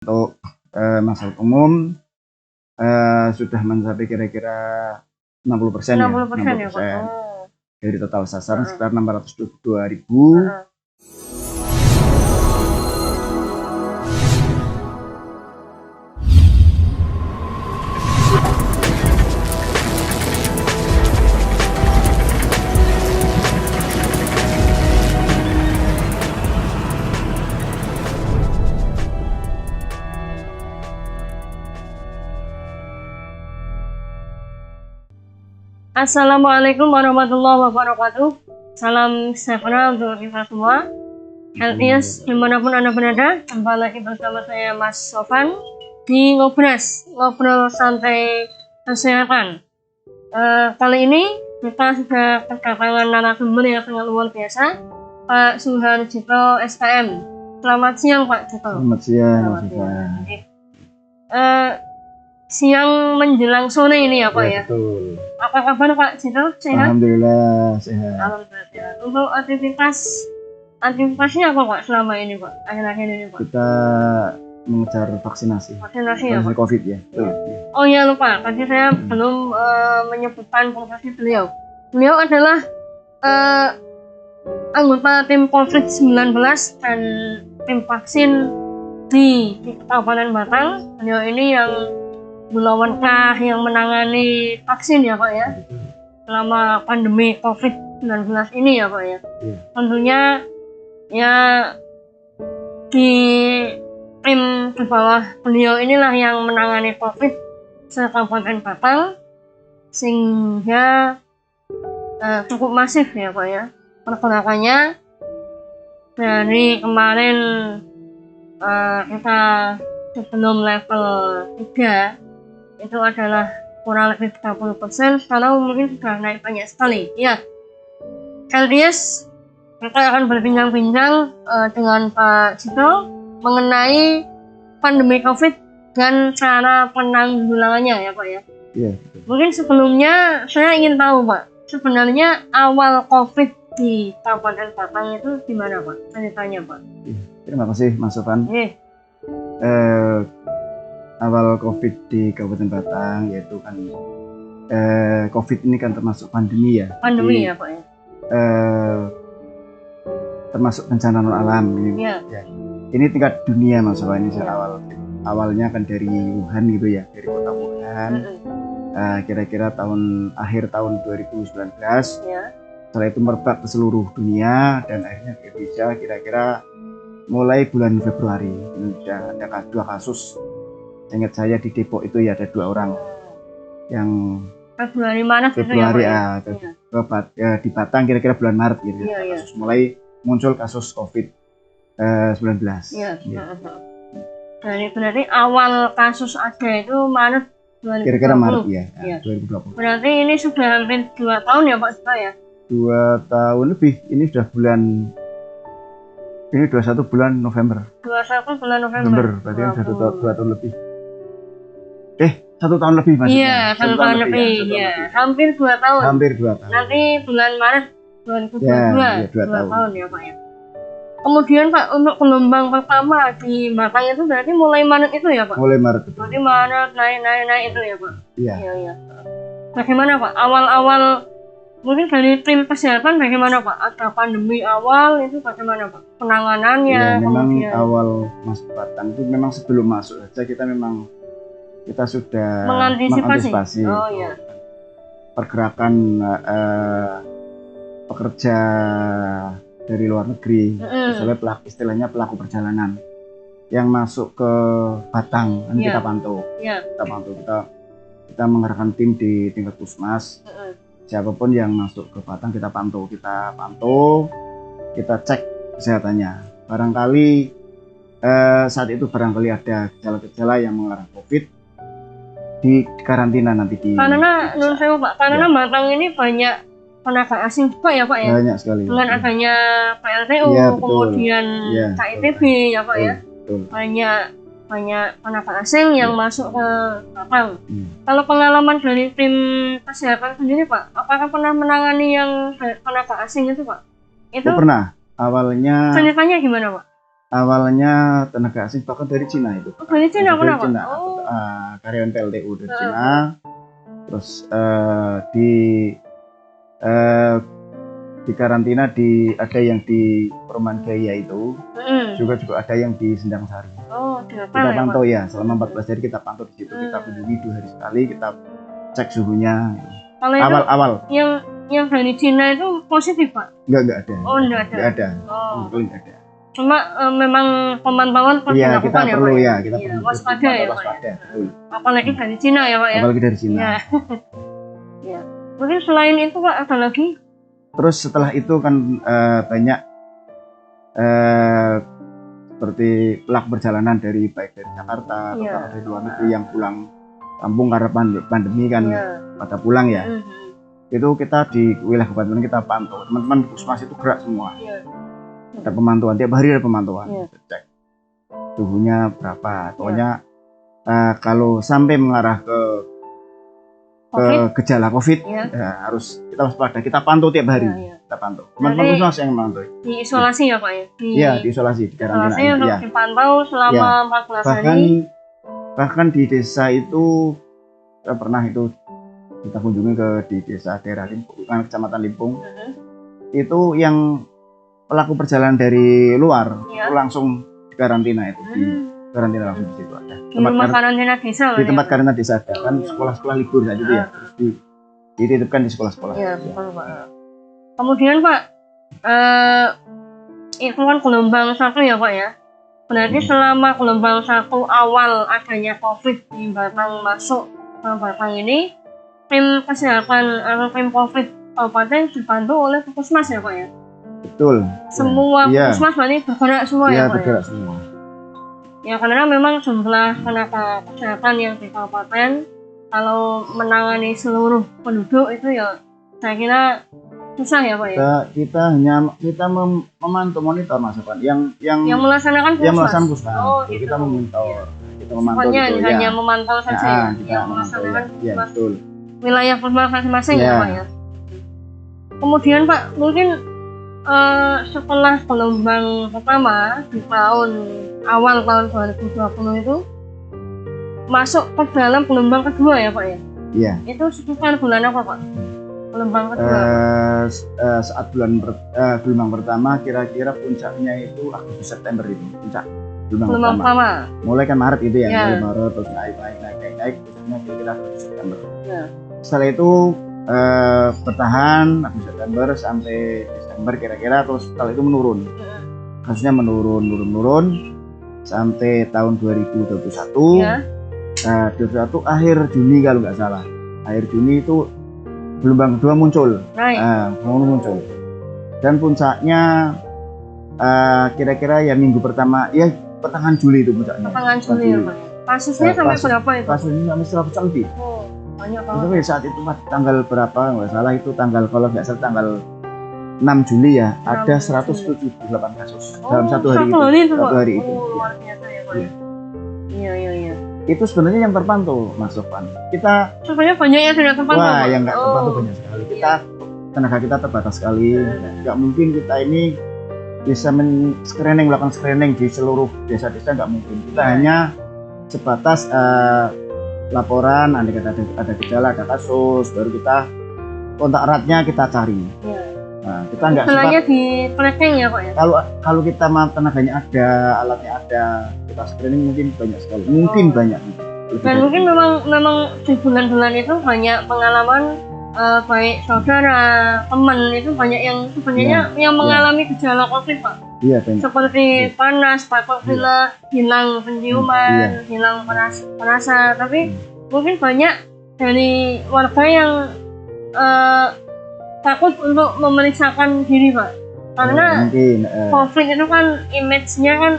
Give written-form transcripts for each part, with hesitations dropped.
Untuk masyarakat umum sudah mencapai kira-kira 60% ya, 60% ya Pak. Dari total sasaran sekitar 622.000. Assalamualaikum warahmatullahi wabarakatuh. Salam sejahtera untuk kita semua. Healthiest dimanapun Anda berada. Kembali lagi bersama saya Mas Sofan di Ngobras, ngobrol santai kesehatan. Kali ini kita sudah kedatangan narasumber yang sangat luar biasa, Pak Suharjito SPM. Selamat siang Pak Jito. Selamat siang, Mas Sofan. Siang menjelang sore ini ya Pak ya? Betul. Apa kabar Pak Jito? Sehat? Alhamdulillah sehat. Alhamdulillah. Untuk aktivitasnya apa Pak selama ini Pak? Akhir-akhir ini Pak? Kita mengejar vaksinasi. Vaksinasi ya Pak? COVID ya. Oh iya lupa, tadi saya belum menyebutkan profesi beliau. Beliau adalah anggota tim COVID-19 dan tim vaksin di Kabupaten Batang. Beliau ini yang Bulawangkah yang menangani vaksin ya Pak ya, selama pandemi COVID-19 ini ya Pak ya. Tentunya ya di tim di bawah beliau inilah yang menangani COVID se-Kabupaten Batang, sehingga cukup masif ya Pak ya pergerakannya. Dari kemarin kita sebelum level 3 itu adalah kurang lebih 30%, sekarang mungkin sudah naik banyak sekali ya. Healthiest, kita akan berbincang-bincang dengan Pak Jito mengenai pandemi COVID dan cara penanggulangannya ya Pak ya. Iya. Mungkin sebelumnya saya ingin tahu Pak, sebenarnya awal COVID di Kabupaten Batang itu gimana Pak? Ceritanya Pak. Terima kasih Mas Sofan. Awal COVID di Kabupaten Batang yaitu kan COVID ini kan termasuk pandemi ya. Pandemi ya Pak ya. Termasuk bencana non alam ini. Ya. Ini tingkat dunia Mas Sofan. Ini awalnya kan dari Wuhan gitu ya, dari kota Wuhan. Kira-kira akhir tahun 2019. Setelah itu merebak ke seluruh dunia dan akhirnya ke Indonesia kira-kira mulai bulan Februari. Indonesia ada 2 kasus. Ingat saya di Depok itu ya ada 2 orang yang Februari mana? Februari di Batang kira-kira bulan Maret gitu. Kasus mulai muncul kasus COVID-19. Berarti awal kasus ada itu Maret 2020. Kira-kira Maret ya. 2020. Berarti ini sudah hampir 2 tahun ya Pak Jito ya? 2 tahun lebih. Ini sudah ini 21 bulan November. 21 bulan November. Berarti kan sudah 2 tahun lebih. 1 tahun lebih maksudnya. Iya, 1 tahun lebih. Ya. Hampir 2 tahun. Hampir 2 tahun. Nanti bulan Maret 2022. Ya, 2 tahun ya Pak ya. Kemudian Pak, untuk gelombang pertama di Batang itu berarti mulai Maret itu ya Pak? Mulai Maret. Berarti Maret naik itu ya Pak? Iya. Bagaimana Pak? Awal-awal mungkin dari tim kesehatan bagaimana Pak? Ada pandemi awal itu bagaimana Pak? Penanganannya? Ya, memang awal masuk Batang itu memang sebelum masuk saja kita sudah mengantisipasi pergerakan pekerja dari luar negeri, misalnya istilahnya pelaku perjalanan yang masuk ke Batang, kita pantau. Kita mengerahkan tim di tingkat puskesmas. Siapapun yang masuk ke Batang kita pantau, kita cek kesehatannya. Barangkali saat itu ada gejala-gejala yang mengarah COVID, di karantina nanti di. Karena menurut saya Pak, Batang ini banyak tenaga asing Pak ya Pak ya. Banyak sekali. Dengan adanya PLTU, kemudian KITB ya Pak ya. Banyak tenaga asing yang masuk ke Batang. Kalau pengalaman dari tim kesehatan sendiri Pak, apakah pernah menangani yang tenaga asing itu Pak? Itu pernah. Awalnya. Ceritanya gimana Pak? Awalnya tenaga asing bahkan dari Cina itu. Dari Cina Dari kenapa? Cina. Oh. Karyawan PLTU dari Cina. Terus di karantina ada yang di Perumahan Gaya itu, juga ada yang di Sendang Sari. Oh, kita pantau ya selama 14 hari kita pantau di situ, kita kunjungi 2 hari sekali, kita cek suhunya. Awal yang dari Cina itu positif Pak? Enggak ada. Oh, enggak ada. Enggak ada. Cuma memang pemantauan perlu dilakukan kita ya perlu Pak? Ya, kita perlu waspada ya Pak. Apalagi dari Cina ya Pak ya. Apalagi dari Cina. Ya. Mungkin selain itu Pak ada lagi? Terus setelah itu kan banyak seperti pelaku perjalanan baik dari Jakarta atau dari luar negeri yang pulang kampung karena pandemi kan pada pulang ya. Itu kita di wilayah kabupaten kita pantau, teman-teman puskesmas itu gerak semua. Ada pemantauan, tiap hari ada pemantauan. Cek suhunya berapa. Pokoknya kalau sampai mengarah ke gejala COVID, harus kita waspada. Kita pantau tiap hari. Kita pantau. Teman-teman puskesmas yang memantau. Diisolasi ya Pak ya? Iya, diisolasi, di karantina. Untuk dipantau selama 14 hari. Bahkan di desa itu kita pernah kita kunjungi di desa daerah Limpung, kecamatan Limpung. Itu yang pelaku perjalanan dari luar itu langsung di karantina itu. Di karantina langsung di situ ada. Tempat karantina desa. Di tempat karantina desa ada. Kan sekolah-sekolah libur saja ya. Terus dititipkan di sekolah-sekolah. Iya, betul Pak. Kemudian Pak, itu kan gelombang 1 ya Pak ya. Berarti selama gelombang 1 awal adanya COVID di Batang masuk ke Batang ini, tim kesehatan atau tim COVID kabupaten dibantu oleh puskesmas ya Pak ya? Betul. Semua puskesmas berarti bergerak semua ya Pak? Iya, bergerak semua. Ya karena memang jumlah tenaga kesehatan yang di kabupaten kalau menangani seluruh penduduk itu ya saya kira susah ya Pak ya? Kita memantau monitor Mas Afan yang melaksanakan puskesmas. Oh, gitu. Kita memonitor. Kita memantau gitu, hanya memantau saja yang melaksanakan puskesmas. Betul. Wilayah puskesmas masing-masing ya Pak ya. Kemudian Pak, mungkin setelah gelombang pertama di awal tahun 2020 itu masuk ke dalam gelombang kedua ya Pak ya? Iya. Itu sekitar bulan apa Pak? Gelombang kedua? Saat gelombang pertama kira-kira puncaknya itu Agustus September itu puncak gelombang pertama. Mulai kan Maret itu ya, mulai Maret terus naik puncaknya kira-kira Agustus September. Setelah itu bertahan Agustus September sampai Desember kira-kira, terus setelah itu menurun. Kasusnya menurun sampai tahun 2021. 2021 akhir Juni kalau nggak salah. Akhir Juni itu gelombang kedua muncul. Muncul. Dan puncaknya kira-kira ya minggu pertama ya pertengahan Juli itu puncaknya. Pertengahan Juli ya Pak. Kasusnya sampai berapa itu? Kasusnya sampai 100 lebih. Banyak banget. Tapi saat itu tanggal berapa nggak salah itu kalau nggak salah tanggal 6 Juli ya, ada 178 kasus dalam satu hari itu. Luar biasa ya Pak. Iya. Itu sebenarnya yang terpantau Mas Sofan. Kita sebenarnya banyak yang tidak terpantau. Wah, yang nggak terpantau banyak sekali. Tenaga kita terbatas sekali. Nggak mungkin kita ini bisa melakukan screening di seluruh desa-desa, nggak mungkin. Kita hanya sebatas laporan, andai kata ada gejala, ada kasus, baru kita kontak eratnya kita cari. Nah, kita nggak sempat di tracking ya Pak ya? Kalau kita tenaganya ada, alatnya ada, kita screening mungkin banyak sekali, banyak. Dan mungkin memang di bulan-bulan itu banyak pengalaman baik saudara, teman itu banyak yang sebenarnya yang mengalami gejala COVID Pak. Iya, banyak. Seperti panas, batuk pilek, hilang penciuman, hilang perasa, tapi mungkin banyak dari warga yang takut untuk memeriksakan diri Pak, karena COVID itu kan image-nya kan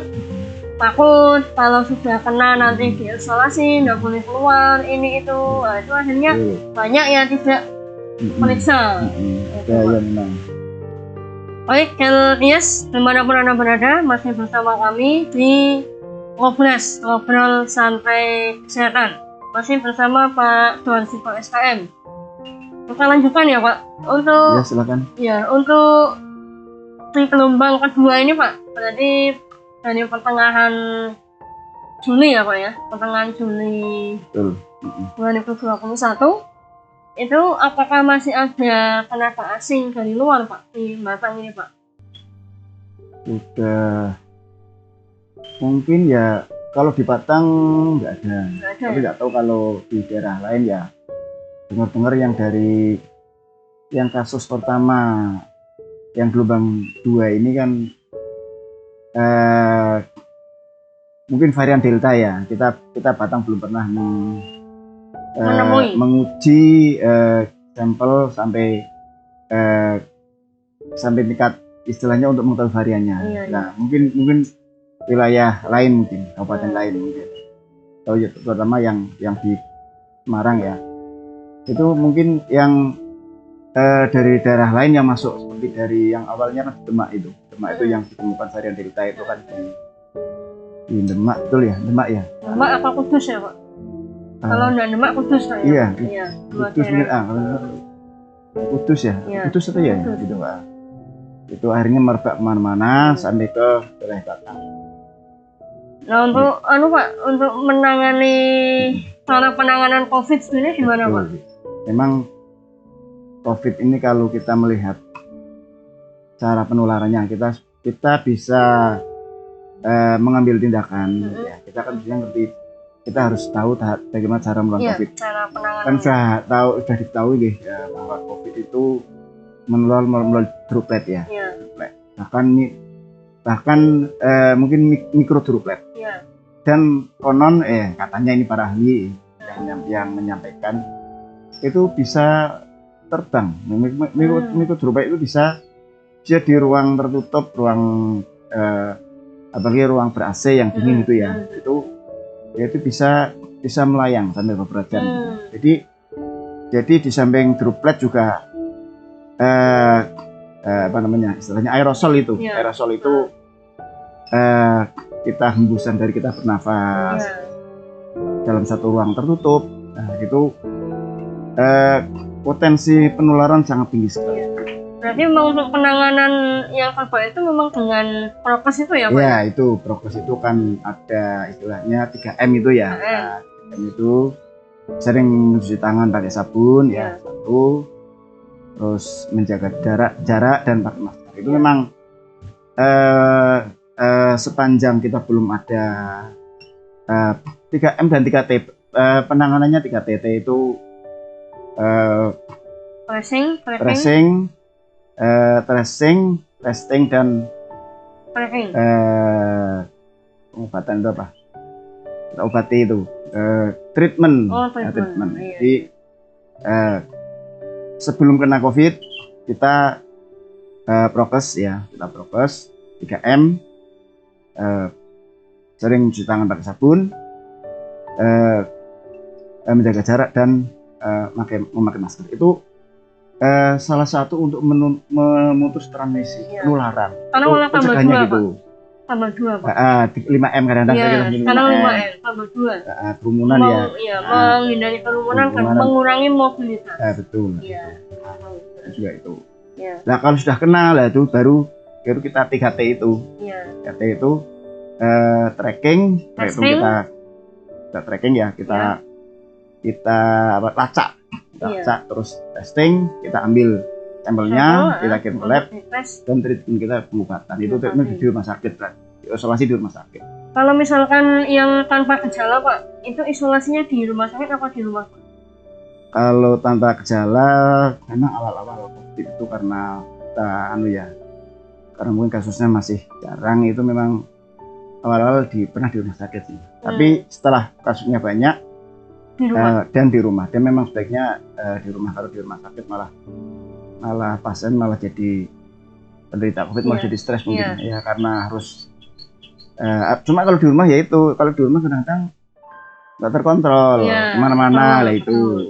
takut kalau sudah kena nanti diisolasi, nggak boleh keluar, ini itu, itu akhirnya banyak yang tidak periksa. Memang. Baik, Keltias, dimanapun Anda berada, masih bersama kami di Ngobrol Santai Kesehatan, masih bersama Pak Doansi Pak SKM. Kita lanjutkan ya Pak. Untuk silakan. Ya, untuk di gelombang kedua ini Pak, berarti dari pertengahan Juli ya Pak ya, pertengahan Juli Betul. 2021 itu apakah masih ada tenaga asing dari luar Pak di Batang ini Pak? Sudah mungkin ya, kalau di Batang nggak ada, tapi nggak tahu kalau di daerah lain ya. Dengar-dengar yang dari yang kasus pertama yang gelombang 2 ini kan mungkin varian Delta ya. Kita Batang belum pernah menguji sampel sampai tingkat istilahnya untuk mengetahui variannya. Iya. Nah, mungkin wilayah lain, mungkin kabupaten lain mungkin. Atau ya, terutama yang di Semarang ya. Itu mungkin yang dari daerah lain yang masuk, seperti dari yang awalnya kan Demak itu. Demak itu yang ditemukan varian Delta itu kan di Demak, betul ya? Demak ya? Demak apa Kudus ya Pak? Kalau enggak Demak Kudus Pak iya, ya? Kudus mungkin Kudus ya? Iya. Kudus itu ya? Kudus. Gitu Pak. Itu akhirnya merebak kemana-mana sampai ke wilayah Batang. Nah untuk Pak, untuk menangani cara penanganan COVID sebenarnya gimana Pak? Memang COVID ini kalau kita melihat cara penularannya, kita bisa mengambil tindakan. Ya, kita kan bisa ngerti, kita harus tahu bagaimana cara melawan COVID. Cara penanganan. Kan sudah diketahui ya, bahwa COVID itu menular melalui droplet ya. Droplet. Bahkan mungkin mikrodroplet. Ya. Dan konon katanya ini para ahli yang menyampaikan itu bisa terbang. Mikrodroplet itu bisa di ruang tertutup, apalagi ruang ber-AC yang dingin itu ya. Itu bisa melayang sampai beberapa jam. Jadi di samping droplet juga istilahnya aerosol itu. Aerosol itu kita hembusan dari kita bernafas dalam satu ruang tertutup. Nah, itu potensi penularan sangat tinggi sekali. Berarti memang untuk penanganan yang terbaik itu memang dengan prokes itu ya Pak? Ya, itu prokes itu kan ada istilahnya 3M itu ya. 3M itu sering mencuci tangan pakai sabun ya, satu. Terus menjaga jarak dan pakai masker. Itu memang sepanjang kita belum ada 3M dan 3T, penanganannya 3TT itu tracing, testing dan pengobatan itu apa? Kita obati itu treatment. Treatment. Jadi sebelum kena COVID kita prokes ya, 3M, sering mencuci tangan pakai sabun, menjaga jarak dan memakai masker. Itu salah satu untuk memutus transmisi penularan. Karena pencegahannya gitu. Tambah 2 Pak. 5M kadang-kadang kita gini. Karena 5M tambah 2. Kerumunan ya. Menghindari kerumunan dan mengurangi mobilitas. Betul. Iya. Juga itu. Nah kalau sudah kenal lah itu baru kita 3T itu. 3T itu tracking, itu kita tracking ya, kita lacak, terus testing, kita ambil sampelnya, kita kirim ke lab, dan treatment kita pengobatan. Itu treatment di rumah sakit, isolasi di rumah sakit. Kalau misalkan yang tanpa gejala Pak, itu isolasinya di rumah sakit apa di rumah Pak? Kalau tanpa gejala, memang awal-awal COVID itu karena kita karena mungkin kasusnya masih jarang, itu memang awal-awal pernah di rumah sakit sih. Tapi setelah kasusnya banyak dan di rumah, dan memang sebaiknya di rumah. Kalau di rumah sakit malah pasien malah jadi penderita COVID, malah jadi stres mungkin ya, karena harus cuma kalau di rumah ya itu, kalau di rumah kadang-kadang nggak terkontrol kemana-mana lah itu.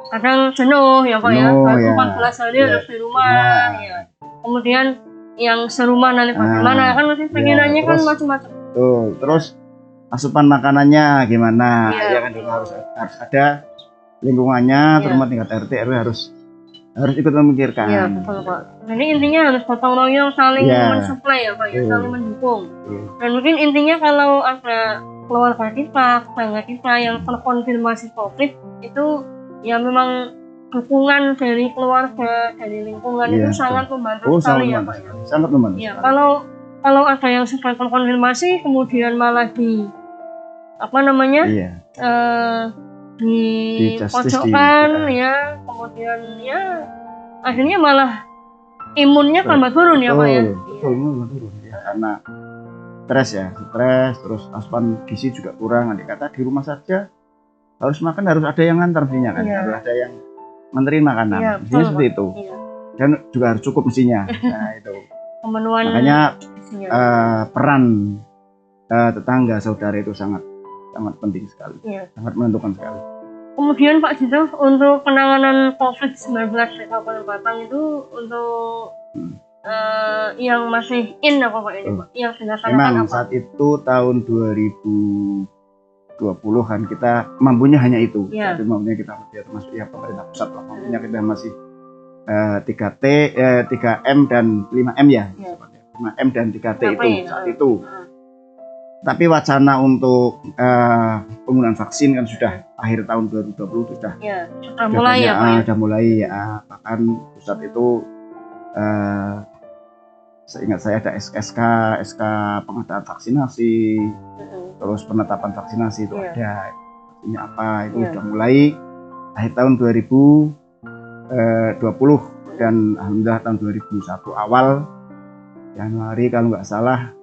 Kadang jenuh ya Pak ya, 14 hari harus di rumah ya. Kemudian yang serumah nanti bagaimana kan masih pengenannya kan macam-macam. Terus asupan makanannya gimana? Ya kan juga harus ada lingkungannya, terutama tingkat RT RW harus harus ikut memikirkan. Iya, betul Pak. Jadi intinya harus gotong royong, saling mensuplai ya Pak ya, saling mendukung. Dan mungkin intinya kalau ada keluarga kita, tetangga kita yang terkonfirmasi COVID itu ya memang dukungan dari keluarga, dari lingkungan itu sangat membantu sekali ya Pak ya. Sangat membantu. Ya, kalau ada yang sudah terkonfirmasi kemudian malah di di pojokkan ya, kemudian ya akhirnya malah imunnya tambah turun ya Pak ya. Betul, imun turun ya karena stres terus asupan gizi juga kurang. Andai kata di rumah saja harus makan, harus ada yang ngantar mestinya kan, harus ada yang nganterin makanan, mestinya seperti itu. Dan juga harus cukup mestinya. Nah itu pemenuhan, makanya peran tetangga saudara itu sangat penting sekali, sangat menentukan sekali. Kemudian Pak Dito, untuk penanganan COVID-19 di Kabupaten Batang itu untuk yang masih apa Pak ini Pak? Yang dirasakan memang apa? Saat itu tahun 2020 kan kita mampunya hanya itu. Saat itu mampunya kita termasuk ya pemerintah pusat lah, mampunya kita masih 3T, 3M dan 5M ya. 5M dan 3T itu saat itu. Tapi wacana untuk penggunaan vaksin kan sudah akhir tahun 2020 sudah mulai ya Pak ya? Sudah mulai ya, bahkan pusat itu seingat saya ada SK pengadaan vaksinasi, terus penetapan vaksinasi itu ada, vaksinnya apa itu sudah mulai akhir tahun 2020 dan alhamdulillah tahun 2021 awal Januari kalau nggak salah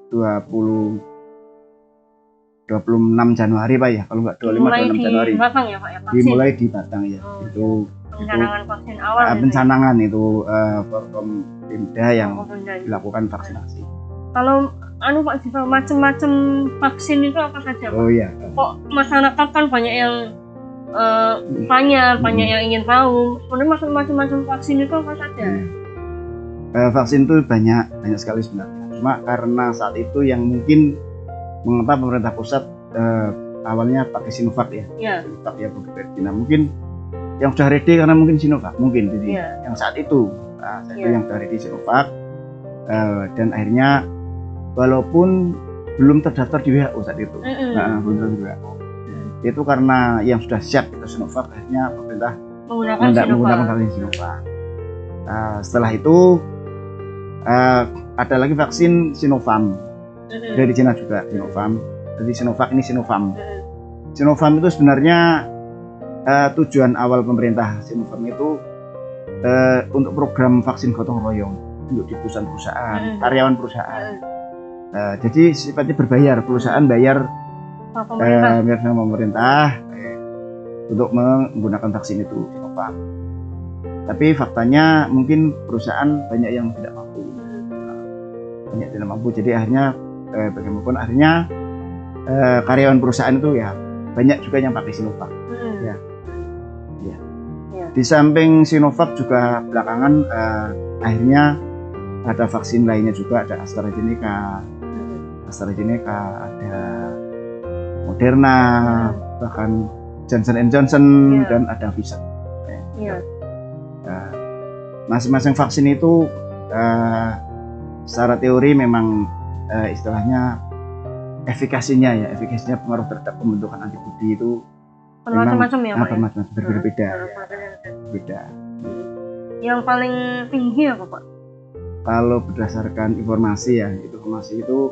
26 Januari Pak ya, kalau nggak 25 26 Januari. Batang ya Pak ya, dimulai di Batang ya. Itu pencanangan vaksin awal. Pencanangan itu Forkompimda yang dilakukan vaksinasi. Kalau Pak Dito, macam-macam vaksin itu apa saja Pak? Oh iya. Kok masyarakat kan banyak yang banyak yang ingin tahu. Sebenarnya macam-macam vaksin itu apa saja? Vaksin itu banyak sekali sebenarnya. Cuma karena saat itu yang mungkin mengapa pemerintah pusat awalnya pakai Sinovac ya, Sinovac ya produk China. Mungkin yang sudah ready karena mungkin Sinovac mungkin jadi yang saat itu yang sudah ready Sinovac dan akhirnya walaupun belum terdaftar di WHO saat itu, belum terdaftar di WHO, itu karena yang sudah siap itu Sinovac, akhirnya pemerintah menggunakan vaksin Sinovac. Setelah itu ada lagi vaksin Sinovac dari Cina juga, Sinovac. Jadi Sinovac ini Sinovac. Sinovac itu sebenarnya tujuan awal pemerintah Sinovac itu untuk program vaksin gotong royong untuk di perusahaan, karyawan perusahaan. Jadi sifatnya berbayar, perusahaan bayar sama pemerintah untuk menggunakan vaksin itu Sinovac. Tapi faktanya mungkin perusahaan banyak yang tidak mampu, jadi akhirnya bagaimanapun akhirnya karyawan perusahaan itu ya banyak juga yang pakai Sinovac. Di samping Sinovac juga belakangan akhirnya ada vaksin lainnya juga, ada AstraZeneca, ada Moderna, bahkan Johnson & Johnson dan ada Pfizer. Masing-masing vaksin itu secara teori memang istilahnya efikasinya pengaruh terhadap pembentukan antibodi itu macam-macam ya Pak? Macam-macam, berbeda. Yang paling tinggi apa Pak? Kalau berdasarkan informasi itu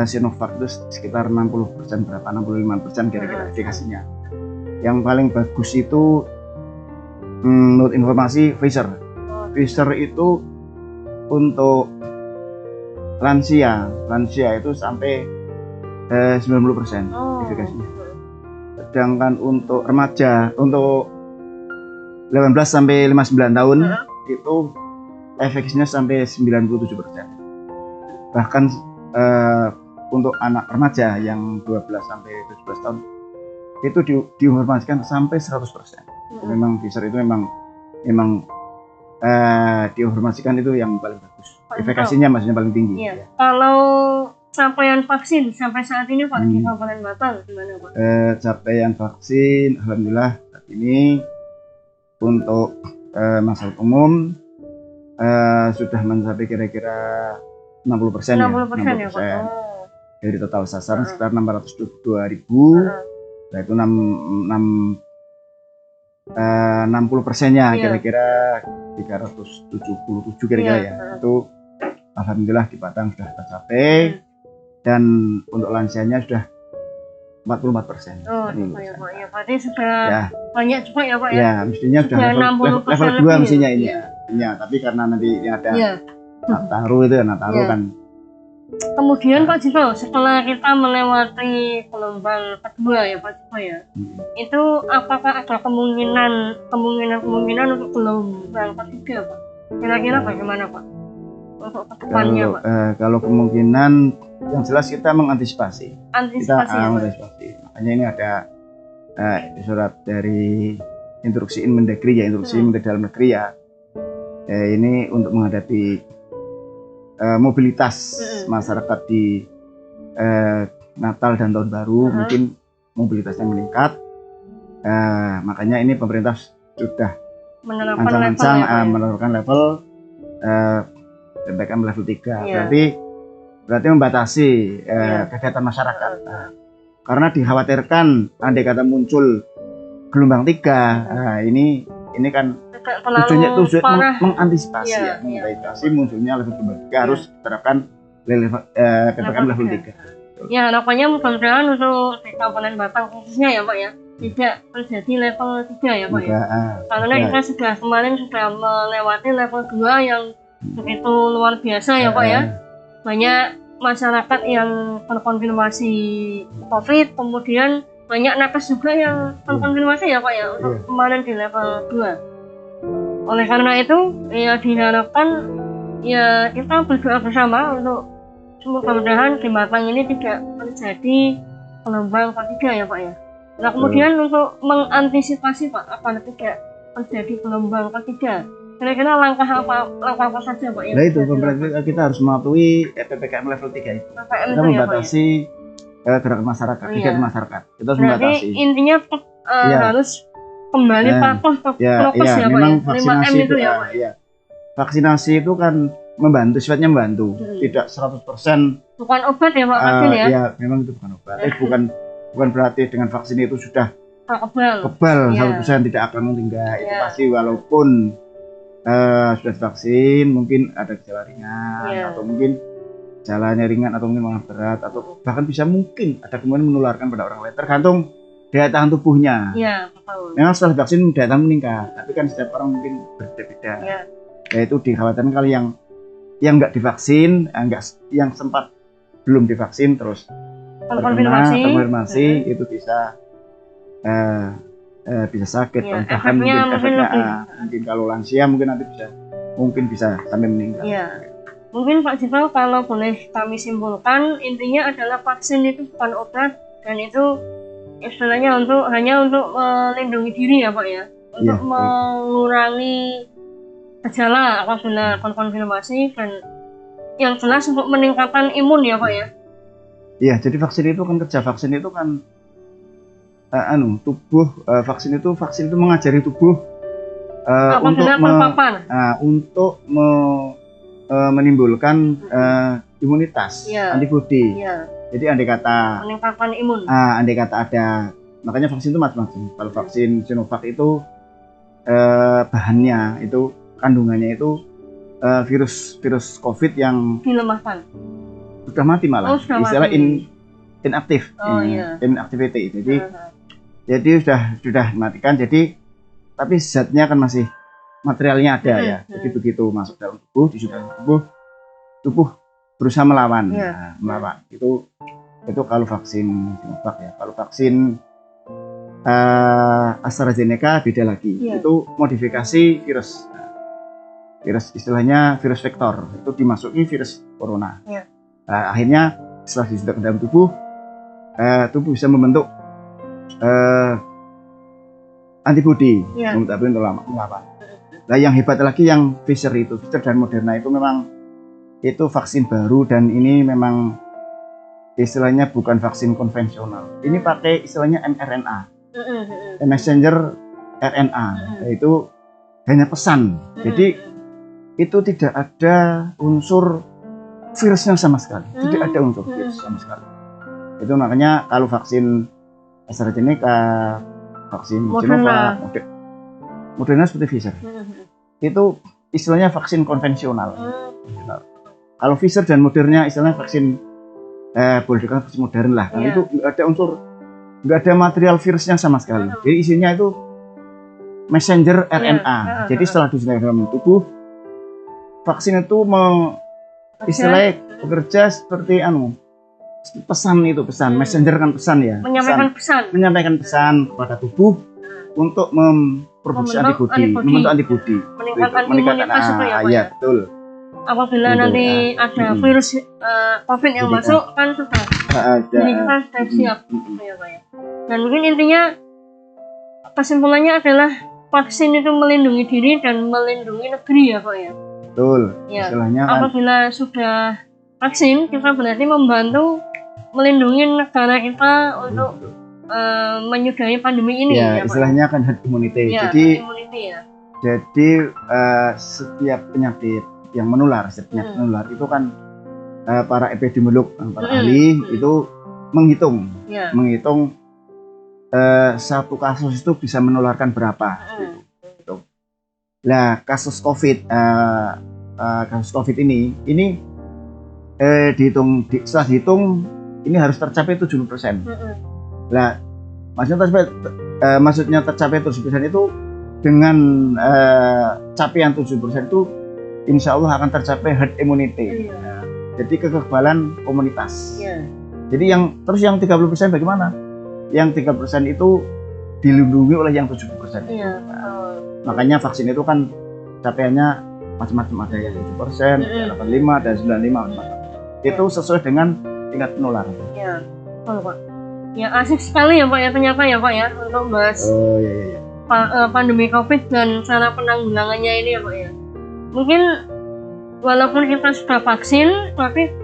Sinovac itu sekitar 60% berapa, 65% kira-kira efikasinya. Yang paling bagus itu menurut informasi Pfizer. Pfizer itu untuk lansia itu sampai 90% efikasinya. Sedangkan untuk remaja, untuk 18 sampai 59 tahun itu efikasinya sampai 97%. Bahkan untuk anak remaja yang 12 sampai 17 tahun itu diinformasikan sampai 100%. Memang Pfizer itu memang diinformasikan itu yang paling bagus. Efikasinya maksudnya paling tinggi. Kalau capaian vaksin sampai saat ini Pak di Kabupaten Batang gimana Pak? Capaian vaksin alhamdulillah saat ini untuk masyarakat umum sudah mencapai kira-kira 60% ya. 60% ya Pak. Dari total sasaran sekitar 602.000. Nah itu 60%-nya kira-kira 377 kira-kira ya. Itu alhamdulillah di Batang sudah tercapai. Dan untuk lansianya sudah 44%. Oh, ya, berarti sudah banyak juga ya Pak ya? Ya, mestinya sudah level 2 mestinya ini ya. Tapi karena nanti ini ada Nataru itu ya, Nataru kan. Kemudian Pak Jiko, setelah kita melewati gelombang kedua ya Pak Jiko ya, itu apakah ada kemungkinan untuk gelombang ketiga Pak? Kira-kira bagaimana Pak? Untuk kedepannya Pak? Kalau kemungkinan yang jelas kita mengantisipasi. Mengantisipasi. Makanya ini ada surat dari instruksi Mendagri ya, instruksi Menteri Dalam Negeri ya. Ini untuk menghadapi mobilitas masyarakat di Natal dan Tahun Baru, mungkin mobilitasnya meningkat. Makanya ini pemerintah sudah menerapkan level PPKM level 3. Berarti membatasi kegiatan masyarakat. Karena dikhawatirkan andai kata muncul gelombang 3, ini kan tujuannya mengantisipasi mengantisipasi munculnya level gelombang 3 harus diterapkan PPKM level 3. Ya, harapannya mudah-mudahan untuk di Kabupaten Batang khususnya ya Pak ya, tidak terjadi level 3 ya Pak ya. Karena kita kemarin sudah melewati level 2 yang begitu luar biasa ya Pak ya. Banyak masyarakat yang terkonfirmasi COVID, kemudian banyak nakes juga yang terkonfirmasi ya Pak ya untuk kemarin di level 2. Oleh karena itu ya diharapkan ya kita berdoa bersama untuk mudah-mudahan di Batang ini tidak terjadi gelombang ketiga ya Pak ya. Nah kemudian untuk mengantisipasi Pak agar tidak terjadi gelombang ketiga, kira-kira langkah apa saja Pak? Nah itu pemerintah kita harus mematuhi PPKM level 3 itu. Kita membatasi gerakan masyarakat, kegiatan masyarakat. Kita harus membatasi. Intinya harus kembali patuh ke prokes ya Pak. Memang vaksinasi itu ya Pak. Vaksinasi itu kan sifatnya membantu, tidak 100%. Bukan obat ya Pak vaksin ya? Iya, memang itu bukan obat. Bukan berarti dengan vaksin itu sudah kebal 100% tidak akan meninggal. Itu pasti walaupun sudah divaksin mungkin ada gejala ringan atau mungkin gejalanya ringan atau mungkin malah berat atau bahkan bisa mungkin ada kemungkinan menularkan pada orang lain tergantung daya tahan tubuhnya. Iya, betul. Memang setelah divaksin daya tahan meningkat, tapi kan setiap orang mungkin berbeda-beda. Yaitu dikhawatirkan kali yang nggak divaksin, yang sempat belum divaksin terus terkonfirmasi itu bisa sakit, bahkan mungkin mungkin kalau lansia mungkin nanti bisa sampai meninggal. Mungkin Pak Jifal kalau boleh kami simpulkan, intinya adalah vaksin itu bukan obat dan itu istilahnya hanya untuk melindungi diri ya Pak ya, untuk mengurangi gejala apabila konfirmasi dan yang jelas untuk meningkatkan imun ya Pak ya. Iya, jadi vaksin itu kan vaksin itu mengajari tubuh untuk menimbulkan imunitas, antibodi. Jadi andai kata meningkatkan imun. Andai kata ada, makanya vaksin itu macam-macam. Kalau vaksin Sinovac itu bahannya itu kandungannya itu virus COVID yang dilemahkan. Sudah mati malah. Istilah inaktif. Inactivity. Jadi sudah dimatikan. Jadi tapi zatnya kan masih materialnya ada ya. Jadi begitu masuk dalam tubuh, di dalam tubuh berusaha melawan. Melawan. Itu kalau vaksin Sinovac ya. Kalau vaksin AstraZeneca beda lagi. Itu modifikasi virus. Virus istilahnya virus vektor. Itu dimasuki virus corona. Akhirnya setelah disuntik ke dalam tubuh bisa membentuk antibodi untuk melawan. Nah yang hebat lagi yang Pfizer dan Moderna itu memang itu vaksin baru dan ini memang istilahnya bukan vaksin konvensional. Ini pakai istilahnya mRNA, messenger RNA, yaitu hanya pesan. Jadi itu tidak ada unsur virusnya sama sekali. Tidak ada unsur virus sama sekali. Itu makanya kalau vaksin AstraZeneca, vaksin Sinovac, Moderna seperti Pfizer, itu istilahnya vaksin konvensional. Kalau Pfizer dan Moderna istilahnya vaksin boleh dikatakan vaksin modern lah. Karena itu nggak ada unsur, nggak ada material virusnya sama sekali. Jadi isinya itu messenger RNA. Jadi setelah disuntikan dalam tubuh, vaksin itu istilahnya bekerja seperti pesan, messenger kan pesan ya. Menyampaikan pesan kepada tubuh untuk memproduksi antibodi, membentuk antibodi. Meningkatkan imunitas itu ya, Pak? Ya, betul. Apabila nanti ada virus COVID yang masuk kan sudah jadi kita sudah siap ya, Pak ya. Dan mungkin intinya kesimpulannya adalah vaksin itu melindungi diri dan melindungi negeri ya, Pak ya. Betul. Ya. Istilahnya apabila sudah vaksin, kita berarti membantu melindungi negara kita untuk menyudahi pandemi ini. Ya, istilahnya kan herd immunity. Ya, jadi immunity, ya. Jadi setiap penyakit yang menular, itu kan para epidemiolog, para ahli itu menghitung satu kasus itu bisa menularkan berapa. Gitu. Nah, kasus COVID ini setelah dihitung ini harus tercapai 70%. Nah, maksudnya tercapai 70% itu dengan capaian 70% itu insya Allah akan tercapai herd immunity. Jadi kekebalan komunitas. Jadi yang 30% bagaimana? Yang 30% itu dilindungi oleh yang 70%. Makanya vaksin itu kan capaiannya macam-macam, ada yang 7%, 85, dan 95. Itu sesuai dengan tingkat penularan. Iya, betul Pak. Ya asik sekali ya Pak ya, ternyata ya Pak ya untuk bahas pandemi COVID dan cara penanggulangannya ini ya Pak ya. Mungkin walaupun kita sudah vaksin, tapi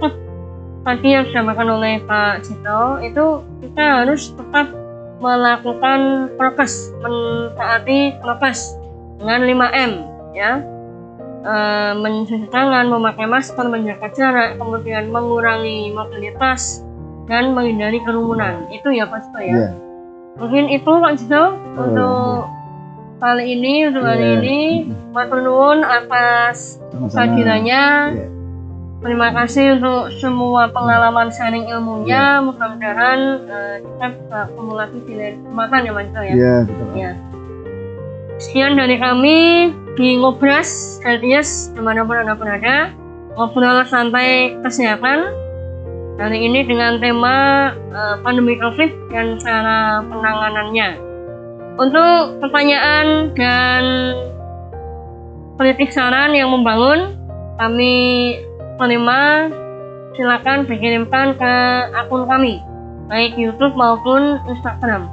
tadi yang disampaikan oleh Pak Cito itu kita harus tetap melakukan prokes, mentaati prokes dengan 5M ya. Mencuci tangan, memakai masker, menjaga jarak, kemudian mengurangi mobilitas dan menghindari kerumunan. Itu ya Pak Cito ya. Yeah. Mungkin itu Pak Cito untuk kali ini, matur nuwun atas kehadirannya. Yeah. Terima kasih untuk semua pengalaman sharing ilmunya. Mudah-mudahan kita bisa kumulasi di lain kesempatan ya Pak Cito ya. Yeah, betul. Yeah. Sekian dari kami di Ngobras Healthiest dimanapun Anda berada, ngobrol santai kesehatan hari ini dengan tema pandemi COVID dan cara penanganannya. Untuk pertanyaan dan kritik saran yang membangun kami terima, silakan dikirimkan ke akun kami baik YouTube maupun Instagram.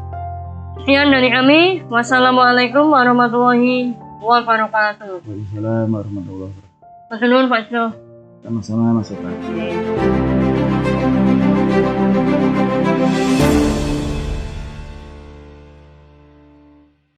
Sekian dari kami. Wassalamualaikum warahmatullahi wabarakatuh. Waalaikumsalam warahmatullahi wabarakatuh. Matur nuwun Pak Cito. Sama-sama Mas Pak.